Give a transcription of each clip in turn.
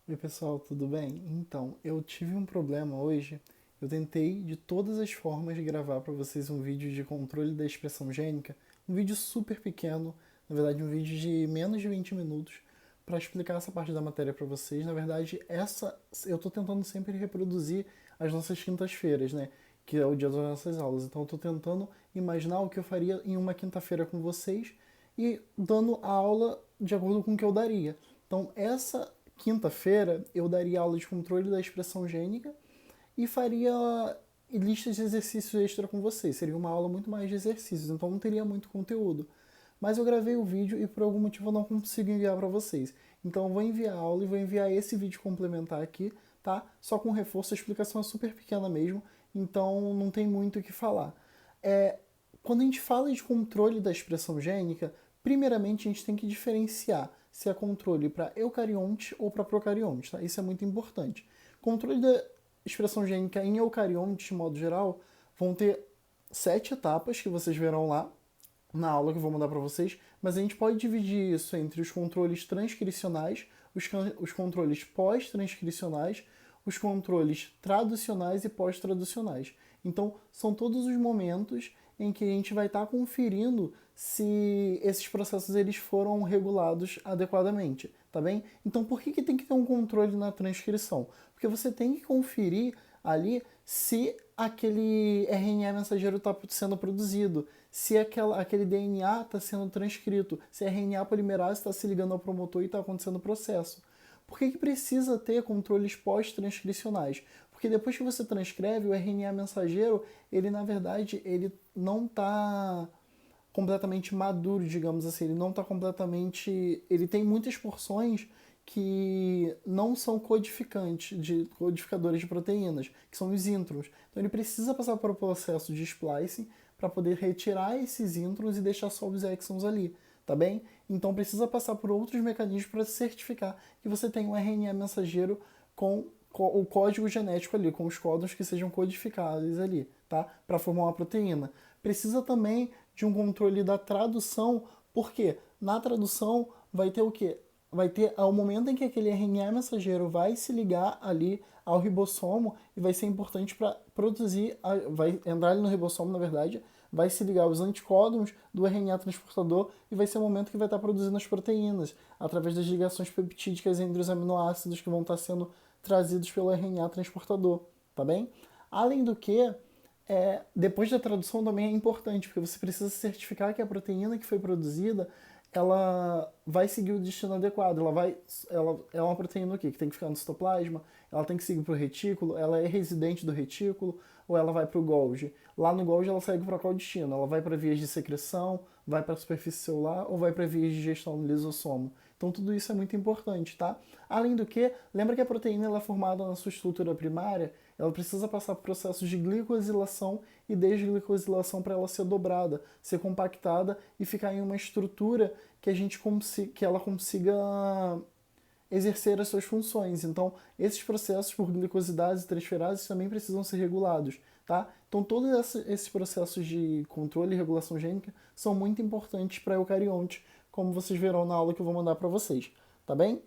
Oi pessoal, tudo bem? Então, eu tive um problema hoje. Eu tentei de todas as formas gravar para vocês um vídeo de controle da expressão gênica, um vídeo super pequeno, na verdade um vídeo de menos de 20 minutos, para explicar essa parte da matéria para vocês. Na verdade, essa eu estou tentando sempre reproduzir as nossas quintas-feiras, né? Que é o dia das nossas aulas. Então, eu estou tentando imaginar o que eu faria em uma quinta-feira com vocês e dando a aula de acordo com o que eu daria. Então, essa quinta-feira eu daria aula de controle da expressão gênica e faria listas de exercícios extra com vocês. Seria uma aula muito mais de exercícios, então não teria muito conteúdo. Mas eu gravei o vídeo e por algum motivo eu não consigo enviar para vocês. Então eu vou enviar a aula e vou enviar esse vídeo complementar aqui, tá? Só com reforço, a explicação é super pequena mesmo, então não tem muito o que falar. É, quando a gente fala de controle da expressão gênica, primeiramente a gente tem que diferenciar se é controle para eucarionte ou para procarionte, tá? Isso é muito importante. Controle da expressão gênica em eucarionte, de modo geral, vão ter 7 etapas que vocês verão lá na aula que eu vou mandar para vocês, mas a gente pode dividir isso entre os controles transcricionais, os controles pós-transcricionais, os controles traducionais e pós-traducionais. Então, são todos os momentos em que a gente vai estar conferindo se esses processos eles foram regulados adequadamente, tá bem? Então, por que tem que ter um controle na transcrição? Porque você tem que conferir ali se aquele RNA mensageiro está sendo produzido, se aquele DNA está sendo transcrito, se a RNA polimerase está se ligando ao promotor e está acontecendo o processo. Por que precisa ter controles pós-transcricionais? Porque depois que você transcreve, o RNA mensageiro, ele na verdade ele não está completamente maduro, digamos assim. Ele não está completamente. Ele tem muitas porções que não são codificantes, de codificadores de proteínas, que são os introns. Então ele precisa passar por um processo de splicing para poder retirar esses introns e deixar só os exons ali, tá bem? Então precisa passar por outros mecanismos para certificar que você tem um RNA mensageiro com o código genético ali, com os códons que sejam codificados ali, tá? Para formar uma proteína. Precisa também de um controle da tradução, porque na tradução vai ter o quê? Vai ter o momento em que aquele RNA mensageiro vai se ligar ali ao ribossomo e vai ser importante para produzir, vai entrar ali no ribossomo, na verdade, vai se ligar aos anticódons do RNA transportador e vai ser o momento que vai estar produzindo as proteínas, através das ligações peptídicas entre os aminoácidos que vão estar sendo trazidos pelo RNA transportador, tá bem? Além do que, depois da tradução também é importante, porque você precisa certificar que a proteína que foi produzida ela vai seguir o destino adequado. Ela é uma proteína o quê? Que tem que ficar no citoplasma, ela tem que seguir para o retículo, ela é residente do retículo ou ela vai para o Golgi. Lá no Golgi ela segue para qual destino? Ela vai para vias de secreção, vai para a superfície celular ou vai para vias de gestão do lisossomo. Então tudo isso é muito importante, tá? Além do que, lembra que a proteína ela é formada na sua estrutura primária, ela precisa passar por processos de glicosilação e desglicosilação para ela ser dobrada, ser compactada e ficar em uma estrutura que ela consiga exercer as suas funções. Então, esses processos por glicosidases e transferases também precisam ser regulados, tá? Então, todos esses processos de controle e regulação gênica são muito importantes para eucarionte, como vocês verão na aula que eu vou mandar para vocês, tá bem?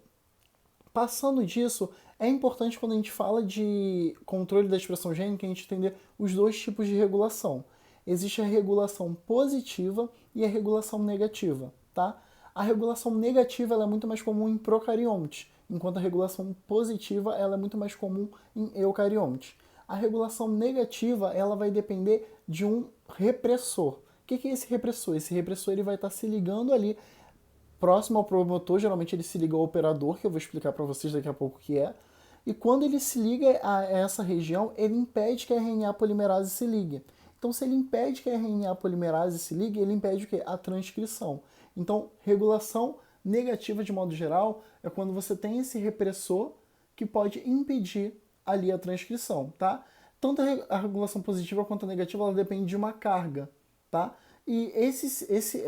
Passando disso, é importante quando a gente fala de controle da expressão gênica a gente entender os dois tipos de regulação. Existe a regulação positiva e a regulação negativa, tá? A regulação negativa ela é muito mais comum em procariontes, enquanto a regulação positiva ela é muito mais comum em eucariontes. A regulação negativa ela vai depender de um repressor. O que é esse repressor? Esse repressor ele vai estar se ligando ali próximo ao promotor, geralmente ele se liga ao operador, que eu vou explicar para vocês daqui a pouco o que é. E quando ele se liga a essa região, ele impede que a RNA polimerase se ligue. Então, se ele impede que a RNA polimerase se ligue, ele impede o quê? A transcrição. Então, regulação negativa de modo geral é quando você tem esse repressor que pode impedir ali a transcrição, tá? Tanto a regulação positiva quanto a negativa, ela depende de uma carga, tá? E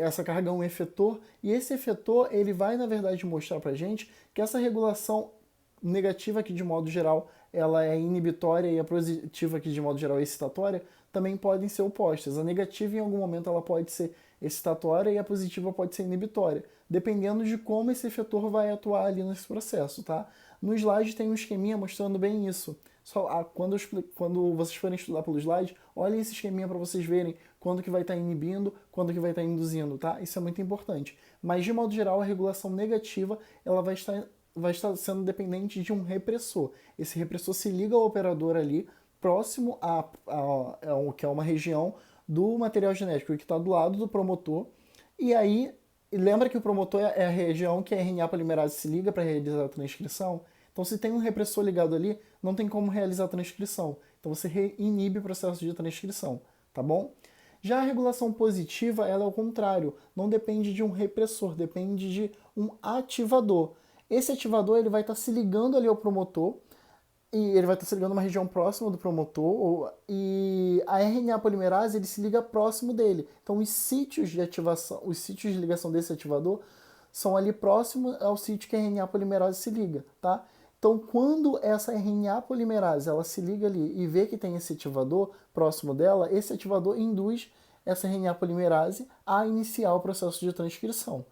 essa carga é um efetor, e esse efetor ele vai, na verdade, mostrar para a gente que essa regulação negativa aqui de modo geral ela é inibitória e a positiva aqui de modo geral é excitatória, também podem ser opostas. A negativa em algum momento ela pode ser excitatória e a positiva pode ser inibitória, dependendo de como esse efetor vai atuar ali nesse processo, tá? No slide tem um esqueminha mostrando bem isso. Quando vocês forem estudar pelo slide, olhem esse esqueminha para vocês verem quando que vai estar inibindo, quando que vai estar induzindo, tá? Isso é muito importante. Mas, de modo geral, a regulação negativa ela vai estar sendo dependente de um repressor. Esse repressor se liga ao operador ali, próximo que é uma região do material genético que está do lado do promotor. E aí, lembra que o promotor é a região que a RNA polimerase se liga para realizar a transcrição? Então, se tem um repressor ligado ali, não tem como realizar a transcrição. Então, você inibe o processo de transcrição, tá bom? Já a regulação positiva, ela é o contrário. Não depende de um repressor, depende de um ativador. Esse ativador ele vai estar se ligando ali ao promotor, e ele vai estar se ligando a uma região próxima do promotor, e a RNA polimerase ele se liga próximo dele. Então, os sítios de ativação, os sítios de ligação desse ativador são ali próximo ao sítio que a RNA polimerase se liga, tá? Então, quando essa RNA polimerase ela se liga ali e vê que tem esse ativador próximo dela, esse ativador induz essa RNA polimerase a iniciar o processo de transcrição.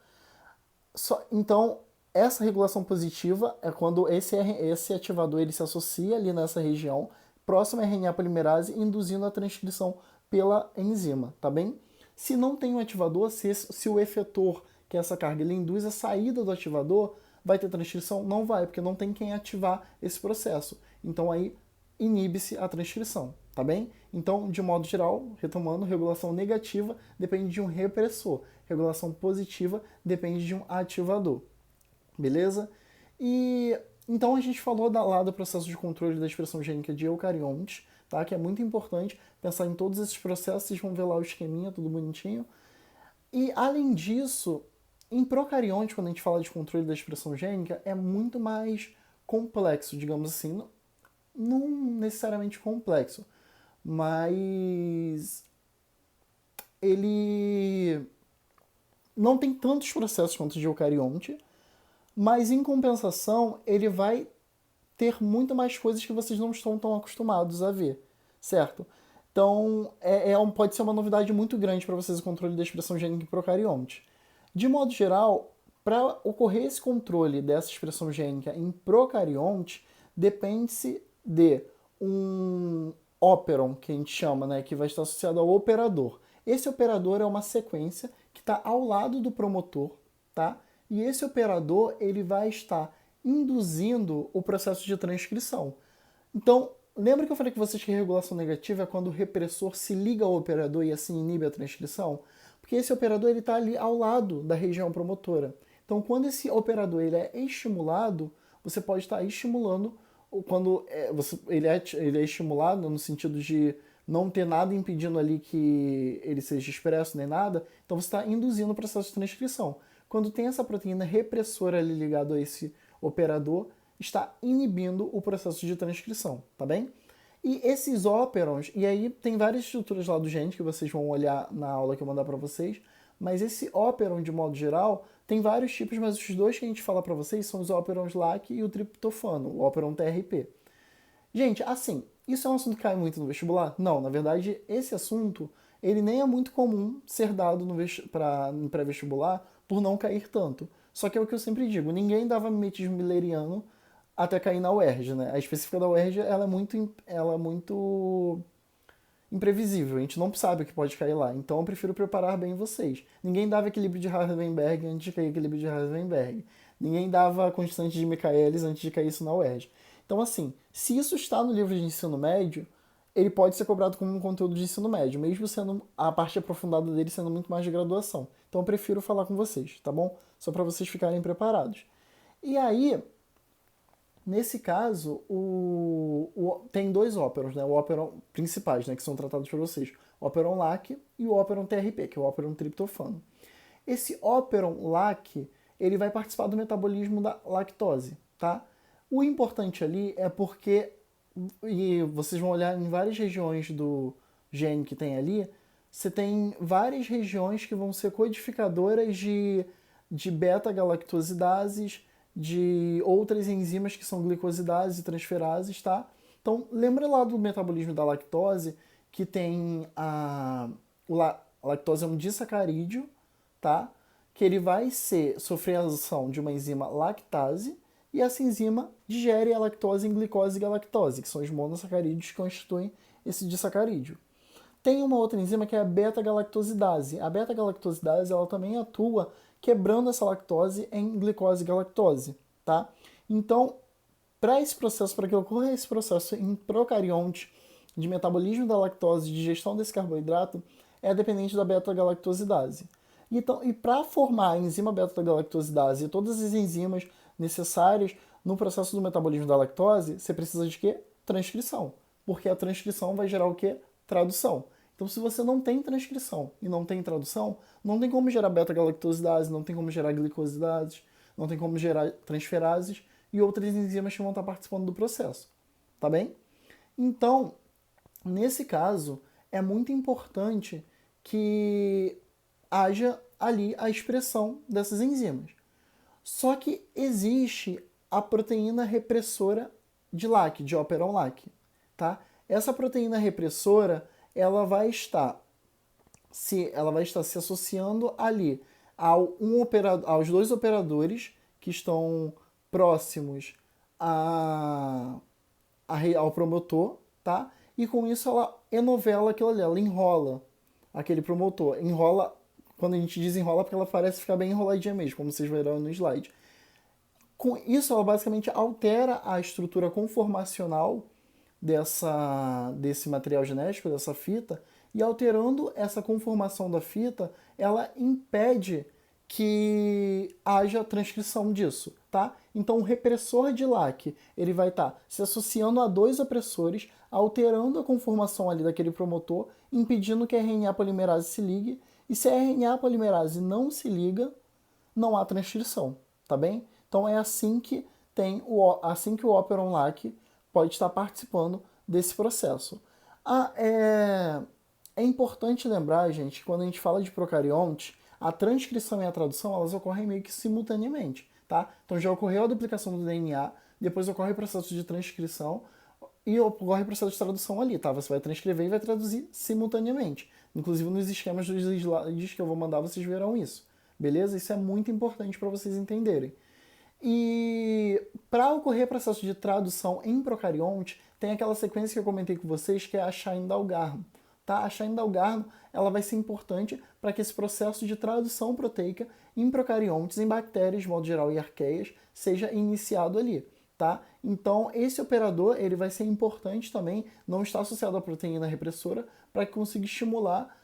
Então, essa regulação positiva é quando esse ativador ele se associa ali nessa região, próximo à RNA polimerase, induzindo a transcrição pela enzima, tá bem? Se não tem um ativador, se o efetor, que é essa carga, ele induz a saída do ativador, vai ter transcrição? Não vai, porque não tem quem ativar esse processo. Então aí inibe-se a transcrição, tá bem? Então, de modo geral, retomando, regulação negativa depende de um repressor, regulação positiva depende de um ativador, beleza? E então a gente falou lá do processo de controle da expressão gênica de eucariontes, tá? Que é muito importante pensar em todos esses processos, vocês vão ver lá o esqueminha, tudo bonitinho. E além disso, em procarionte, quando a gente fala de controle da expressão gênica, é muito mais complexo, digamos assim. Não necessariamente complexo, mas ele não tem tantos processos quanto o de eucarionte, mas em compensação ele vai ter muito mais coisas que vocês não estão tão acostumados a ver, certo? Então, pode ser uma novidade muito grande para vocês o controle da expressão gênica em procarionte. De modo geral, para ocorrer esse controle dessa expressão gênica em procarionte, depende-se de um óperon, que a gente chama, né, que vai estar associado ao operador. Esse operador é uma sequência que está ao lado do promotor, tá? E esse operador ele vai estar induzindo o processo de transcrição. Então, lembra que eu falei que vocês que a regulação negativa é quando o repressor se liga ao operador e assim inibe a transcrição? Porque esse operador está ali ao lado da região promotora. Então, quando esse operador ele é estimulado, você pode estar estimulando, quando ele é estimulado no sentido de não ter nada impedindo ali que ele seja expresso nem nada, então você está induzindo o processo de transcrição. Quando tem essa proteína repressora ali ligada a esse operador, está inibindo o processo de transcrição, tá bem? E esses óperons, e aí tem várias estruturas lá do gene que vocês vão olhar na aula que eu mandar para vocês, mas esse óperon, de modo geral, tem vários tipos, mas os dois que a gente fala para vocês são os óperons LAC e o triptofano, o óperon TRP. Gente, assim, isso é um assunto que cai muito no vestibular? Não, na verdade, esse assunto, ele nem é muito comum ser dado no pré-vestibular por não cair tanto. Só que é o que eu sempre digo, ninguém dava mimetismo milleriano até cair na UERJ, né? A específica da UERJ, ela é muito imprevisível, a gente não sabe o que pode cair lá. Então eu prefiro preparar bem vocês. Ninguém dava equilíbrio de Hardenberg antes de cair equilíbrio de Hardenberg. Ninguém dava constante de Michaelis antes de cair isso na UERJ. Então, assim, se isso está no livro de ensino médio, ele pode ser cobrado como um conteúdo de ensino médio, mesmo sendo a parte aprofundada dele sendo muito mais de graduação. Então eu prefiro falar com vocês, tá bom? Só para vocês ficarem preparados. E aí, nesse caso, tem dois óperons, né? O óperon principais, né? Que são tratados por vocês. O óperon LAC e o óperon TRP, que é o óperon triptofano. Esse óperon LAC, ele vai participar do metabolismo da lactose, tá? O importante ali é porque, e vocês vão olhar em várias regiões do gene que tem ali, você tem várias regiões que vão ser codificadoras de beta-galactosidases, de outras enzimas que são glicosidases e transferases, tá? Então, lembra lá do metabolismo da lactose, que tem A lactose é um disacarídeo, tá? Que ele vai sofrer a ação de uma enzima lactase e essa enzima digere a lactose em glicose e galactose, que são os monossacarídeos que constituem esse disacarídeo. Tem uma outra enzima que é a beta-galactosidase. A beta-galactosidase ela também atua quebrando essa lactose em glicose e galactose, tá? Então, para que ocorra esse processo em procarionte de metabolismo da lactose e digestão desse carboidrato, é dependente da beta-galactosidase. Então, e para formar a enzima beta-galactosidase e todas as enzimas necessárias no processo do metabolismo da lactose, você precisa de quê? Transcrição. Porque a transcrição vai gerar o quê? Tradução. Então, se você não tem transcrição e não tem tradução, não tem como gerar beta-galactosidase, não tem como gerar glicosidases, não tem como gerar transferases e outras enzimas que vão estar participando do processo. Tá bem? Então, nesse caso, é muito importante que haja ali a expressão dessas enzimas. Só que existe a proteína repressora de LAC, de Operon LAC, tá? Essa proteína repressora, ela vai estar se associando ali aos dois operadores que estão próximos ao promotor, tá? E com isso ela enovela aquilo ali, ela enrola aquele promotor. Enrola, quando a gente diz enrola, porque ela parece ficar bem enroladinha mesmo, como vocês verão no slide. Com isso, ela basicamente altera a estrutura conformacional desse material genético, dessa fita, e alterando essa conformação da fita, ela impede que haja transcrição disso, tá? Então o repressor de LAC, ele vai estar se associando a dois opressores, alterando a conformação ali daquele promotor, impedindo que a RNA polimerase se ligue, e se a RNA polimerase não se liga, não há transcrição, tá bem? Então é assim que o Operon LAC pode estar participando desse processo. É importante lembrar, gente, que quando a gente fala de procarionte, a transcrição e a tradução elas ocorrem meio que simultaneamente, tá? Então já ocorreu a duplicação do DNA, depois ocorre o processo de transcrição e ocorre o processo de tradução ali, tá? Você vai transcrever e vai traduzir simultaneamente. Inclusive nos esquemas dos slides que eu vou mandar vocês verão isso, beleza? Isso é muito importante para vocês entenderem. E para ocorrer processo de tradução em procarionte, tem aquela sequência que eu comentei com vocês, que é a Shine-Dalgarno. Tá? A Shine-Dalgarno ela vai ser importante para que esse processo de tradução proteica em procariontes, em bactérias, de modo geral, e arqueias, seja iniciado ali. Tá? Então, esse operador ele vai ser importante também, não está associado à proteína repressora, para que consiga estimular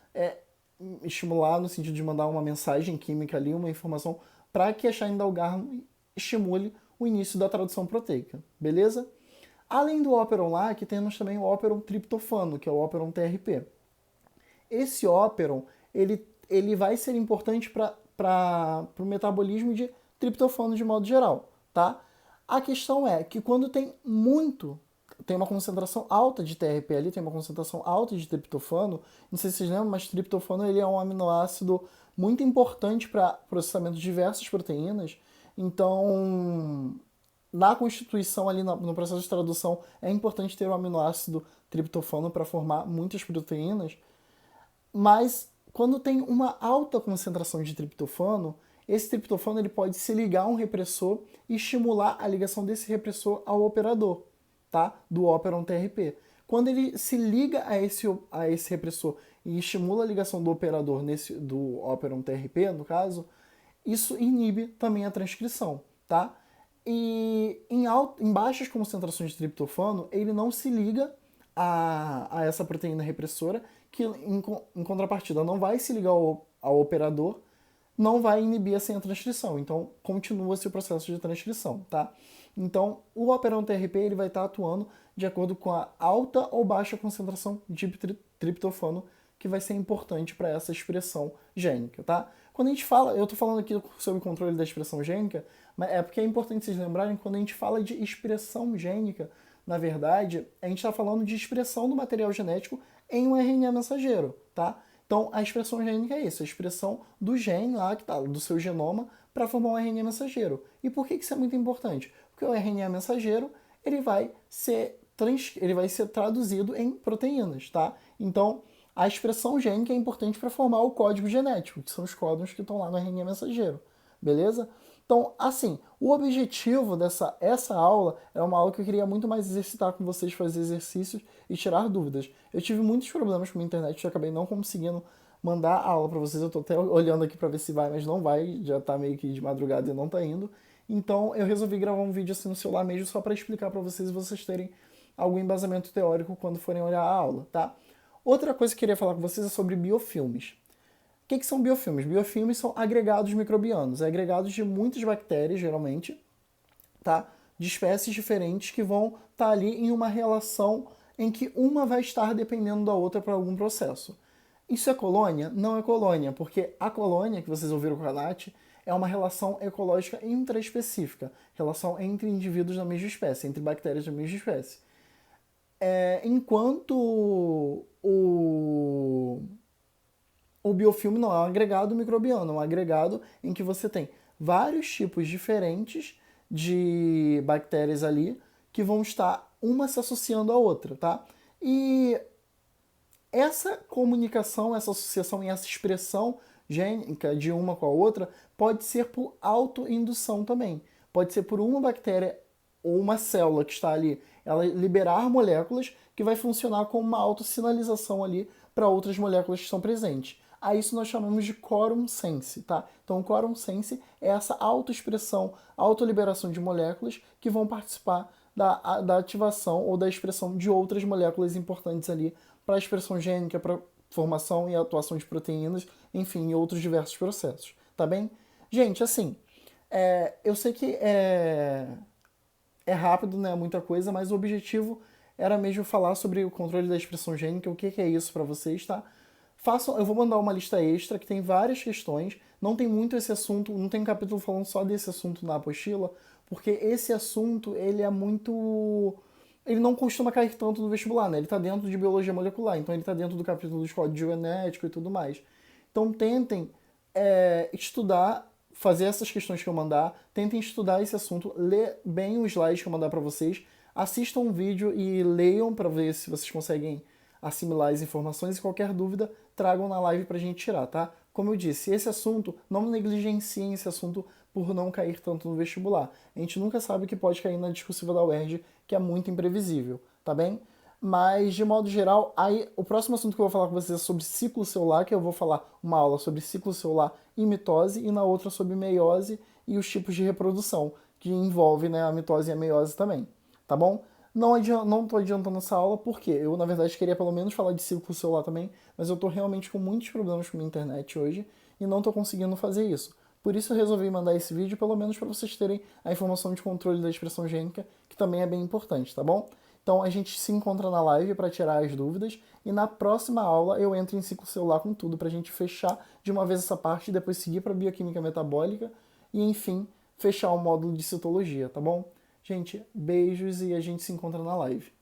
no sentido de mandar uma mensagem química ali, uma informação, para que a Shine-Dalgarno estimule o início da tradução proteica, beleza? Além do Operon LAC, temos também o Operon triptofano, que é o Operon TRP. Esse Operon, ele vai ser importante para o metabolismo de triptofano de modo geral, tá? A questão é que quando tem uma concentração alta de TRP ali, tem uma concentração alta de triptofano, não sei se vocês lembram, mas triptofano ele é um aminoácido muito importante para processamento de diversas proteínas. Então, na constituição ali, no processo de tradução, é importante ter o aminoácido triptofano para formar muitas proteínas, mas quando tem uma alta concentração de triptofano, esse triptofano ele pode se ligar a um repressor e estimular a ligação desse repressor ao operador, tá? Do Operon TRP. Quando ele se liga a esse repressor e estimula a ligação do operador do Operon TRP, no caso, isso inibe também a transcrição, tá? E em baixas concentrações de triptofano, ele não se liga a essa proteína repressora, que em contrapartida não vai se ligar ao operador, não vai inibir assim a transcrição. Então, continua-se o processo de transcrição, tá? Então, o Operon TRP ele vai estar atuando de acordo com a alta ou baixa concentração de triptofano, que vai ser importante para essa expressão gênica, tá? Quando a gente fala, eu estou falando aqui sobre o controle da expressão gênica, mas é porque é importante vocês lembrarem que quando a gente fala de expressão gênica, na verdade, a gente está falando de expressão do material genético em um RNA mensageiro, tá? Então, a expressão gênica é isso, a expressão do gene lá, que tá, do seu genoma, para formar um RNA mensageiro. E por que isso é muito importante? Porque o RNA mensageiro, ele vai ser traduzido em proteínas, tá? Então, A expressão gênica é importante para formar o código genético, que são os códons que estão lá no RNA mensageiro, beleza? Então, assim, o objetivo essa aula é uma aula que eu queria muito mais exercitar com vocês, fazer exercícios e tirar dúvidas. Eu tive muitos problemas com a internet, eu acabei não conseguindo mandar a aula para vocês. Eu tô até olhando aqui para ver se vai, mas não vai, já tá meio que de madrugada e não tá indo. Então, eu resolvi gravar um vídeo assim no celular mesmo só para explicar para vocês e vocês terem algum embasamento teórico quando forem olhar a aula, tá? Outra coisa que eu queria falar com vocês é sobre biofilmes. O que são biofilmes? Biofilmes são agregados microbianos, agregados de muitas bactérias, geralmente, tá? De espécies diferentes que vão estar ali em uma relação em que uma vai estar dependendo da outra para algum processo. Isso é colônia? Não é colônia, porque a colônia, que vocês ouviram com a Nath, é uma relação ecológica intraespecífica, relação entre indivíduos da mesma espécie, entre bactérias da mesma espécie. Enquanto o biofilme não é um agregado microbiano, é um agregado em que você tem vários tipos diferentes de bactérias ali que vão estar uma se associando à outra, tá? E essa comunicação, essa associação e essa expressão gênica de uma com a outra pode ser por autoindução também. Pode ser por uma bactéria ou uma célula que está ali, ela liberar moléculas que vai funcionar como uma autossinalização ali para outras moléculas que estão presentes. A isso nós chamamos de quorum sense, tá? Então, o quorum sense é essa autoexpressão, autoliberação de moléculas que vão participar da ativação ou da expressão de outras moléculas importantes ali para a expressão gênica, para formação e atuação de proteínas, enfim, e outros diversos processos, tá bem? Gente, assim, eu sei que é rápido, né, muita coisa, mas o objetivo era mesmo falar sobre o controle da expressão gênica, o que é isso para vocês, tá? Eu vou mandar uma lista extra que tem várias questões, não tem muito esse assunto, não tem um capítulo falando só desse assunto na apostila, porque esse assunto, ele é muito... Ele não costuma cair tanto no vestibular, né? Ele está dentro de biologia molecular, então ele está dentro do capítulo do código genético e tudo mais. Então tentem estudar, fazer essas questões que eu mandar, tentem estudar esse assunto, ler bem os slides que eu mandar para vocês, assistam um vídeo e leiam para ver se vocês conseguem assimilar as informações e qualquer dúvida tragam na live para a gente tirar, tá? Como eu disse, esse assunto, não negligenciem esse assunto por não cair tanto no vestibular. A gente nunca sabe o que pode cair na discursiva da UERJ, que é muito imprevisível, tá bem? Mas, de modo geral, aí o próximo assunto que eu vou falar com vocês é sobre ciclo celular, que eu vou falar uma aula sobre ciclo celular e mitose, e na outra sobre meiose e os tipos de reprodução, que envolve, né, a mitose e a meiose também, tá bom? Não estou adiantando essa aula porque eu, na verdade, queria pelo menos falar de ciclo celular também, mas eu estou realmente com muitos problemas com a minha internet hoje e não estou conseguindo fazer isso. Por isso eu resolvi mandar esse vídeo, pelo menos para vocês terem a informação de controle da expressão gênica, que também é bem importante, tá bom? Então a gente se encontra na live para tirar as dúvidas e na próxima aula eu entro em ciclo celular com tudo para a gente fechar de uma vez essa parte e depois seguir para bioquímica metabólica e, enfim, fechar o módulo de citologia, tá bom? Gente, beijos e a gente se encontra na live.